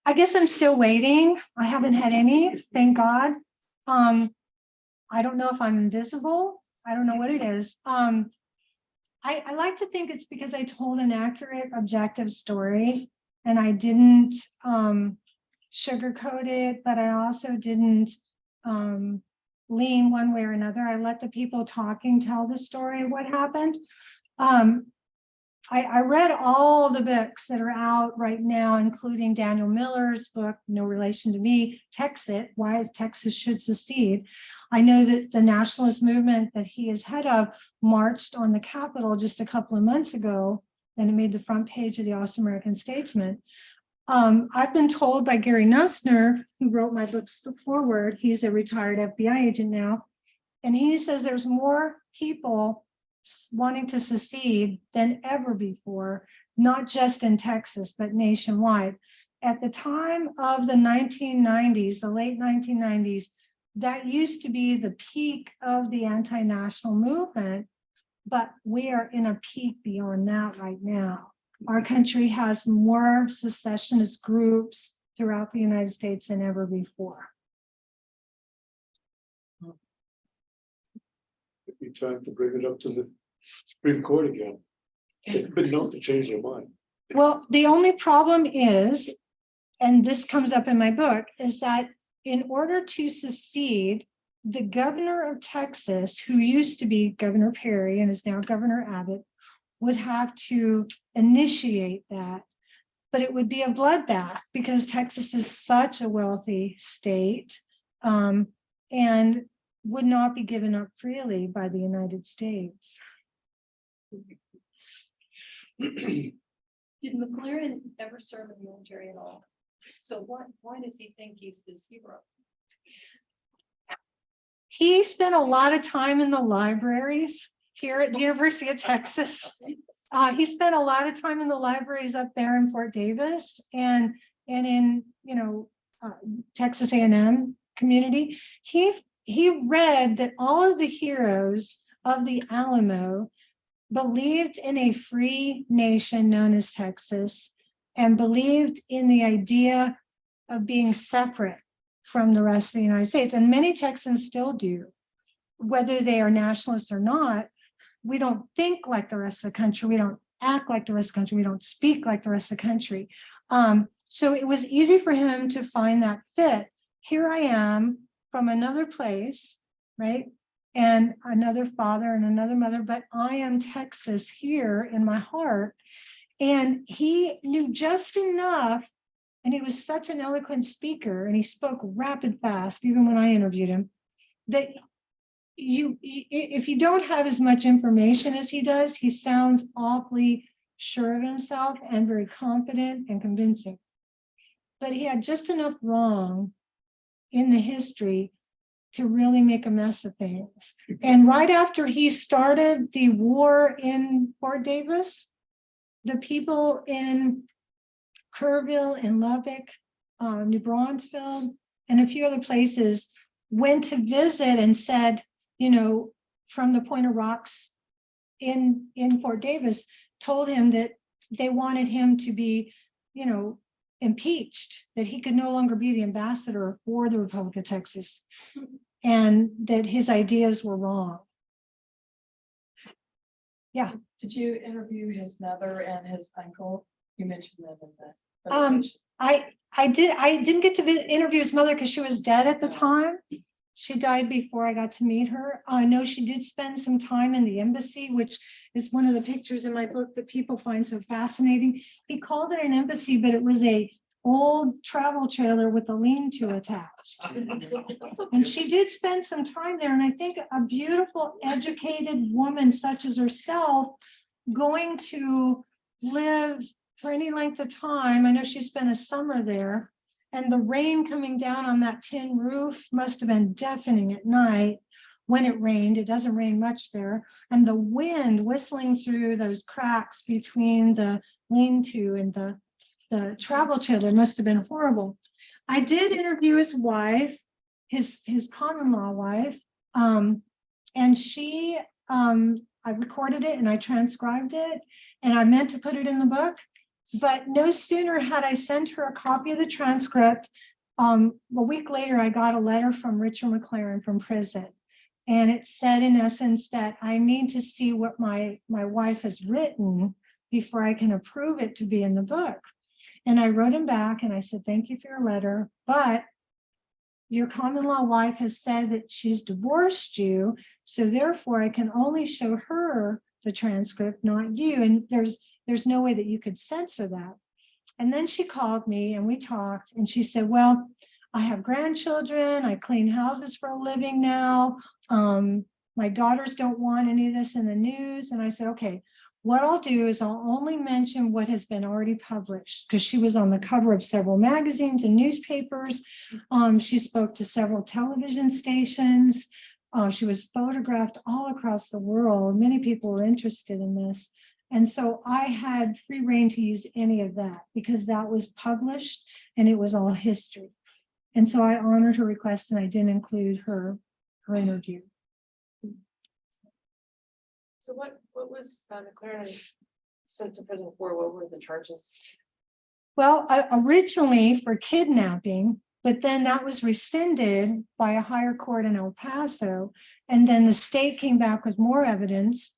I guess I'm still waiting. I haven't had any, thank God. I don't know if I'm invisible. I don't know what it is. I like to think it's because I told an accurate, objective story, and I didn't sugarcoat it, but I also didn't lean one way or another. I let the people talking tell the story of what happened. I read all the books that are out right now, including Daniel Miller's book, No Relation to Me, Texit, Why Texas Should Secede. I know that the nationalist movement that he is head of marched on the Capitol just a couple of months ago, and it made the front page of the Awesome American Statesman. I've been told by Gary Nussner, who wrote my book's foreword, he's a retired FBI agent now, and he says there's more people wanting to secede than ever before, not just in Texas, but nationwide. At the time of the 1990s, the late 1990s, that used to be the peak of the anti-national movement, but we are in a peak beyond that right now. Our country has more secessionist groups throughout the United States than ever before. It'd be time to bring it up to the Supreme Court again. They've been known to change their mind. Well, the only problem is, and this comes up in my book, is that in order to secede, the governor of Texas, who used to be Governor Perry and is now Governor Abbott, would have to initiate that. But it would be a bloodbath because Texas is such a wealthy state and would not be given up freely by the United States. Did McLaren ever serve in the military at all? So why does he think he's this hero? He spent a lot of time in the libraries here at the University of Texas. He spent a lot of time in the libraries up there in Fort Davis and in Texas A&M community. He read that all of the heroes of the Alamo believed in a free nation known as Texas and believed in the idea of being separate from the rest of the United States. And many Texans still do, whether they are nationalists or not. We don't think like the rest of the country. We don't act like the rest of the country. We don't speak like the rest of the country. So it was easy for him to find that fit. Here I am from another place, right? and another father and another mother, but I am Texas here in my heart. And he knew just enough, and he was such an eloquent speaker, and he spoke rapid fast, even when I interviewed him, that if you don't have as much information as he does, he sounds awfully sure of himself and very confident and convincing. But he had just enough wrong in the history to really make a mess of things. And right after he started the war in Fort Davis, the people in Kerrville and Lubbock, New Braunfels, and a few other places went to visit and said, you know, from the Point of Rocks in Fort Davis, told him that they wanted him to be, you know, impeached, that he could no longer be the ambassador for the Republic of Texas, and that his ideas were wrong. Did you interview his mother and his uncle? You mentioned them in the Um, presentation. I didn't get to interview his mother because she was dead at the time. She died before I got to meet her. I know she did spend some time in the embassy, which is one of the pictures in my book that people find so fascinating. He called it an embassy, but it was a old travel trailer with a lean-to attached. And she did spend some time there. And I think a beautiful, educated woman such as herself going to live for any length of time. I know she spent a summer there, and the rain coming down on that tin roof must have been deafening at night when it rained. It doesn't rain much there. And the wind whistling through those cracks between the lean-to and the travel trailer must have been horrible. I did interview his wife, his common-law wife, and she, I recorded it and I transcribed it, and I meant to put it in the book. But no sooner had I sent her a copy of the transcript, a week later, I got a letter from Richard McLaren from prison. And it said, in essence, that I need to see what my wife has written before I can approve it to be in the book. And I wrote him back and I said, thank you for your letter, but your common law wife has said that she's divorced you. So therefore, I can only show her the transcript, not you. And there's no way that you could censor that. And then she called me and we talked, and she said, well, I have grandchildren, I clean houses for a living now. My daughters don't want any of this in the news. And I said, okay, what I'll do is I'll only mention what has been already published, because she was on the cover of several magazines and newspapers. She spoke to several television stations. She was photographed all across the world. Many people were interested in this. And so I had free rein to use any of that because that was published and it was all history. And so I honored her request and I didn't include her interview. So what was McLaren sent to prison for? What were the charges? Well, originally for kidnapping, but then that was rescinded by a higher court in El Paso. And then the state came back with more evidence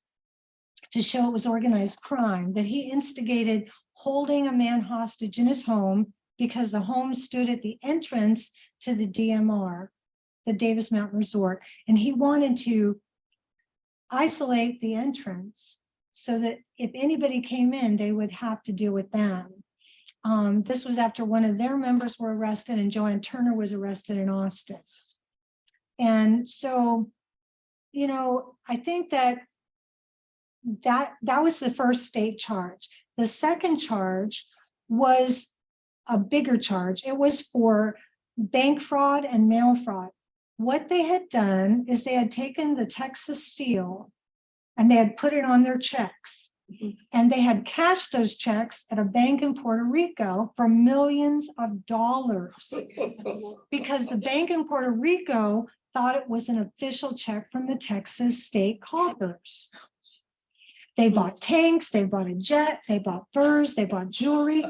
to show it was organized crime, that he instigated holding a man hostage in his home because the home stood at the entrance to the DMR, the Davis Mountain Resort. And he wanted to isolate the entrance so that if anybody came in, they would have to deal with them. This was after one of their members were arrested and Joanne Turner was arrested in Austin. And so, you know, I think that was the first state charge. The second charge was a bigger charge. It was for bank fraud and mail fraud. What they had done is they had taken the Texas seal and they had put it on their checks. And they had cashed those checks at a bank in Puerto Rico for millions of dollars because the bank in Puerto Rico thought it was an official check from the Texas state coffers. They bought tanks, they bought a jet, they bought furs, they bought jewelry,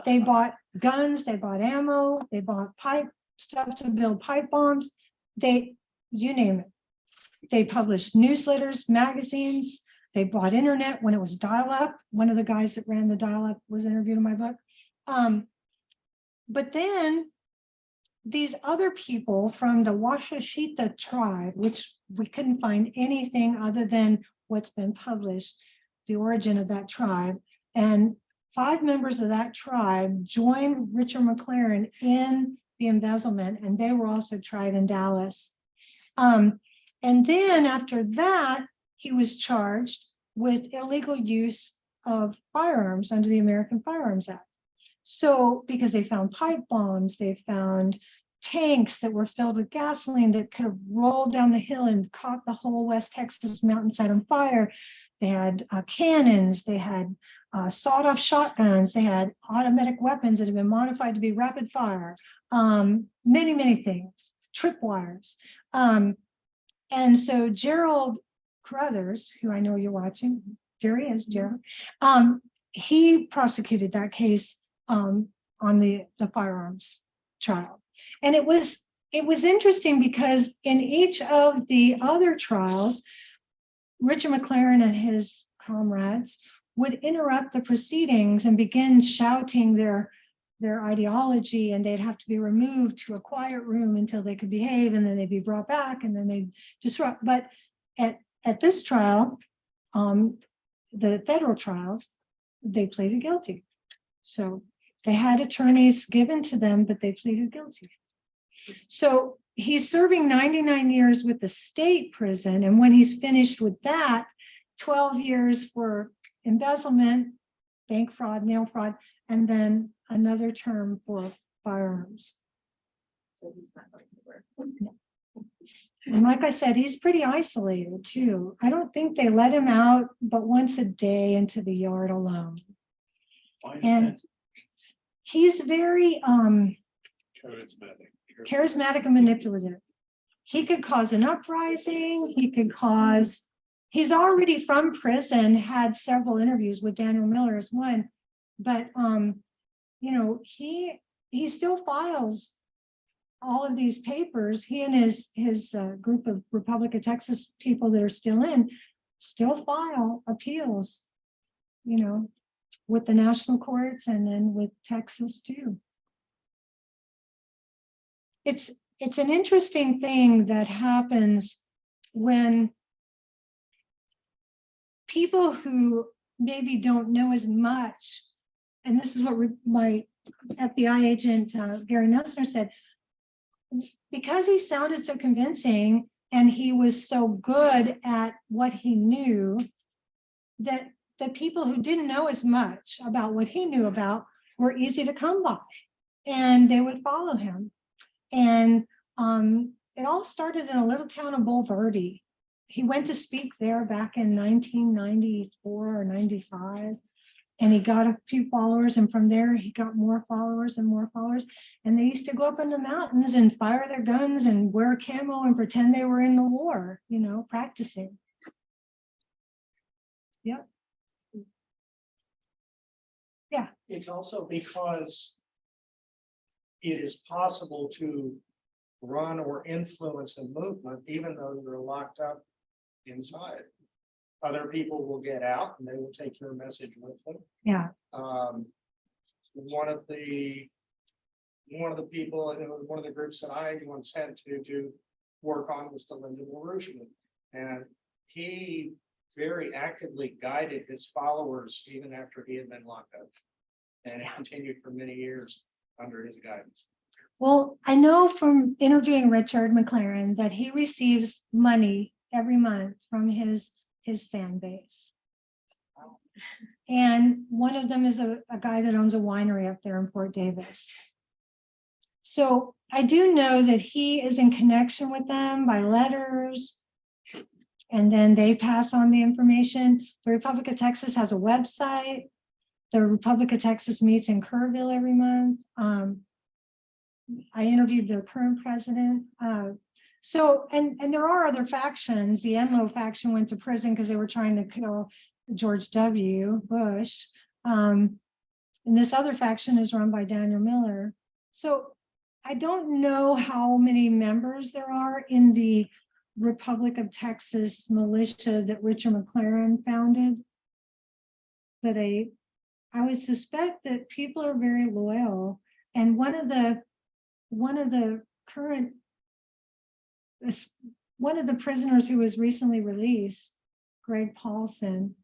they bought guns, they bought ammo, they bought pipe stuff to build pipe bombs. You name it. They published newsletters, magazines. They bought internet when it was dial-up. One of the guys that ran the dial-up was interviewed in my book. But then these other people from the Washashita tribe, which we couldn't find anything other than what's been published, the origin of that tribe. And 5 members of that tribe joined Richard McLaren in the embezzlement, and they were also tried in Dallas. And then after that, he was charged with illegal use of firearms under the American Firearms Act. So, because they found pipe bombs, they found tanks that were filled with gasoline that could have rolled down the hill and caught the whole West Texas mountainside on fire. They had cannons, they had sawed-off shotguns, they had automatic weapons that had been modified to be rapid fire, many, many things, tripwires. And so Gerald Carruthers, who I know you're watching, there he is, Gerald, he prosecuted that case on the firearms trial. And it was interesting because in each of the other trials, Richard McLaren and his comrades would interrupt the proceedings and begin shouting their ideology, and they'd have to be removed to a quiet room until they could behave, and then they'd be brought back, and then they'd disrupt. But at this trial, the federal trials, they pleaded guilty. So they had attorneys given to them, but they pleaded guilty. So he's serving 99 years with the state prison, and when he's finished with that, 12 years for embezzlement, bank fraud, mail fraud, and then another term for firearms. So he's not going to work. And like I said, he's pretty isolated too. I don't think they let him out but once a day into the yard alone. And he's very charismatic and manipulative. He could cause an uprising. He's already from prison, had several interviews with Daniel Miller as one, but you know, he still files all of these papers. He and his group of Republic of Texas people that are still file appeals, you know, with the national courts and then with Texas too. It's an interesting thing that happens when people who maybe don't know as much, and this is what my FBI agent Gary Nessner said, because he sounded so convincing and he was so good at what he knew, that the people who didn't know as much about what he knew about were easy to come by, and they would follow him. And it all started in a little town of Bulverde. He went to speak there back in 1994 or 95, and he got a few followers, and from there he got more followers and more followers. And they used to go up in the mountains and fire their guns and wear camo and pretend they were in the war, you know, practicing. Yep. Yeah. It's also because it is possible to run or influence a movement, even though you're locked up inside. Other people will get out and they will take your message with them. Yeah. One of the people, one of the groups that I once had to work on was the Lyndon LaRouche movement. And he very actively guided his followers even after he had been locked up. And it continued for many years under his guidance. Well, I know from interviewing Richard McLaren that he receives money every month from his fan base. And one of them is a guy that owns a winery up there in Fort Davis. So I do know that he is in connection with them by letters, and then they pass on the information. The Republic of Texas has a website. The Republic of Texas meets in Kerrville every month. I interviewed the current president. So, and there are other factions. The Enloe faction went to prison because they were trying to kill George W. Bush. And this other faction is run by Daniel Miller. So I don't know how many members there are in the Republic of Texas militia that Richard McLaren founded. But I would suspect that people are very loyal. And one of the one of the current, one of the prisoners who was recently released, Greg Paulson,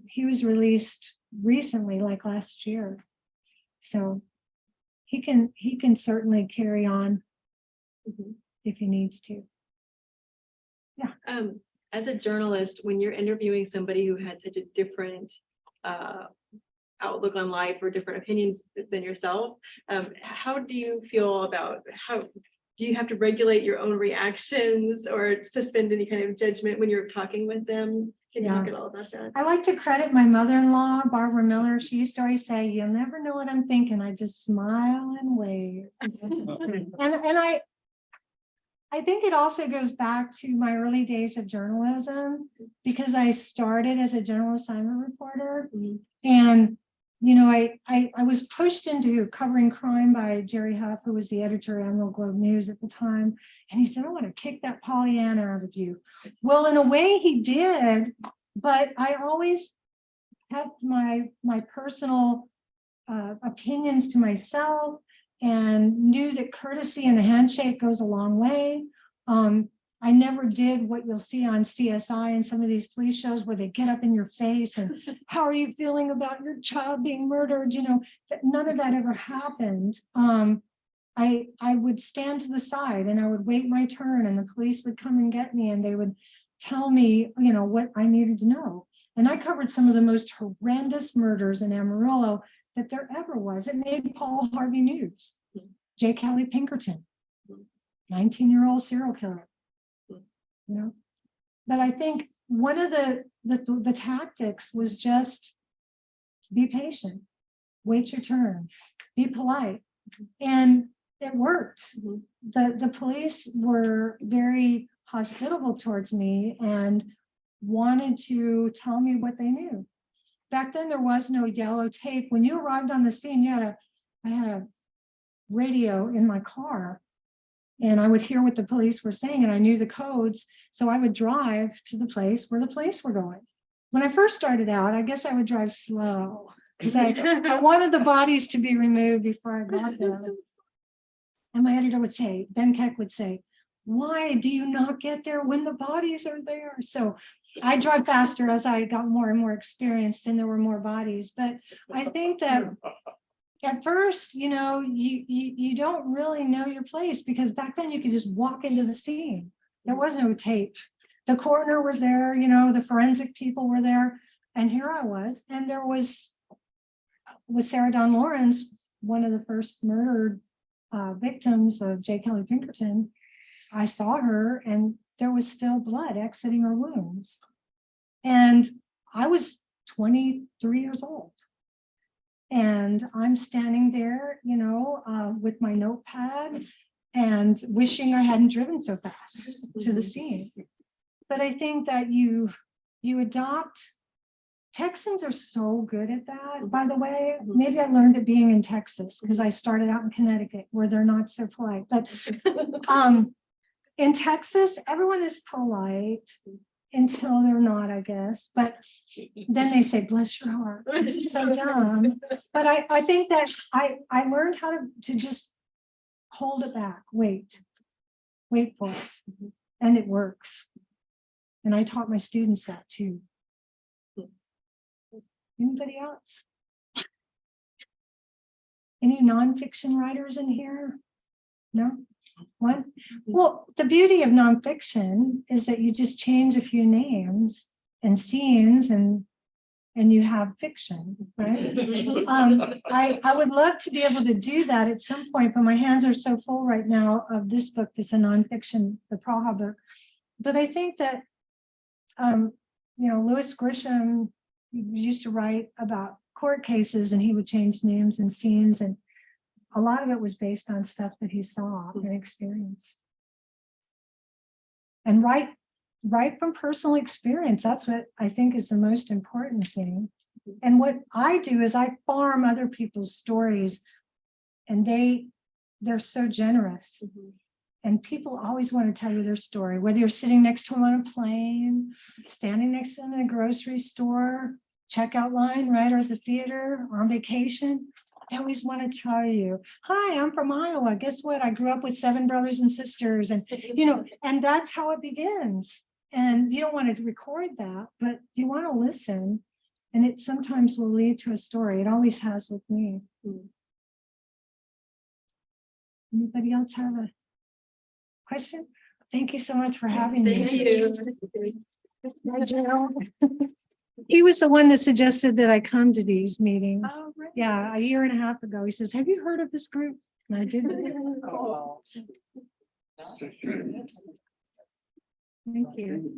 he was released recently, like last year. So he can certainly carry on if he needs to. As a journalist, when you're interviewing somebody who had such a different outlook on life or different opinions than yourself, how do you feel about do you have to regulate your own reactions or suspend any kind of judgment when you're talking with them? Can you talk at all about that? I like to credit my mother-in-law, Barbara Miller. She used to always say, "You'll never know what I'm thinking. I just smile and wave." And I think it also goes back to my early days of journalism, because I started as a general assignment reporter. And, you know, I was pushed into covering crime by Jerry Huff, who was the editor of Emerald Globe News at the time. And he said, "I want to kick that Pollyanna out of you." Well, in a way he did, but I always kept my personal opinions to myself, and knew that courtesy and a handshake goes a long way. I never did what you'll see on CSI and some of these police shows where they get up in your face and how are you feeling about your child being murdered? You know, none of that ever happened. I would stand to the side and I would wait my turn, and the police would come and get me, and they would tell me, you know, what I needed to know. And I covered some of the most horrendous murders in Amarillo that there ever was. It made Paul Harvey news. J. Kelly Pinkerton, 19-year-old serial killer. You know, but I think one of the tactics was just be patient, wait your turn, be polite, and it worked. The police were very hospitable towards me and wanted to tell me what they knew. Back then, there was no yellow tape. When you arrived on the scene, I had a radio in my car, and I would hear what the police were saying, and I knew the codes. So I would drive to the place where the police were going. When I first started out, I guess I would drive slow because I wanted the bodies to be removed before I got there. And my editor would say, Ben Keck would say, "Why do you not get there when the bodies are there?" So I drive faster as I got more and more experienced and there were more bodies. But I think that at first, you know, you don't really know your place, because back then you could just walk into the scene. There was no tape. The coroner was there, you know, the forensic people were there. And here I was. And there was Sarah Dawn Lawrence, one of the first murdered victims of J. Kelly Pinkerton. I saw her and there was still blood exiting her wounds. And I was 23 years old. And I'm standing there, you know, with my notepad and wishing I hadn't driven so fast to the scene. But I think that you adopt. Texans are so good at that, by the way. Maybe I learned it being in Texas because I started out in Connecticut where they're not so polite. But in Texas, everyone is polite until they're not, I guess. But then they say, "Bless your heart," which is so dumb. But I think that I learned how to just hold it back, wait for it. And it works. And I taught my students that too. Anybody else? Any nonfiction writers in here? No? One? Well, the beauty of nonfiction is that you just change a few names and scenes and you have fiction, right? I would love to be able to do that at some point, but my hands are so full right now of this book that's a nonfiction, the Praha book. But I think that, you know, Louis Grisham used to write about court cases and he would change names and scenes, and a lot of it was based on stuff that he saw and experienced. And write from personal experience. That's what I think is the most important thing. And what I do is I farm other people's stories, and they're so generous. And people always want to tell you their story, whether you're sitting next to them on a plane, standing next to them in a grocery store, checkout line, right, or at the theater, or on vacation. I always want to tell you, hi, I'm from Iowa. Guess what? I grew up with 7 brothers and sisters and, and that's how it begins. And you don't want to record that, but you want to listen. And it sometimes will lead to a story. It always has with me. Anybody else have a question? Thank you so much for having me. Thank you. He was the one that suggested that I come to these meetings. Oh, right. Yeah, a year and a half ago. He says, have you heard of this group? And I did. Oh. Thank you.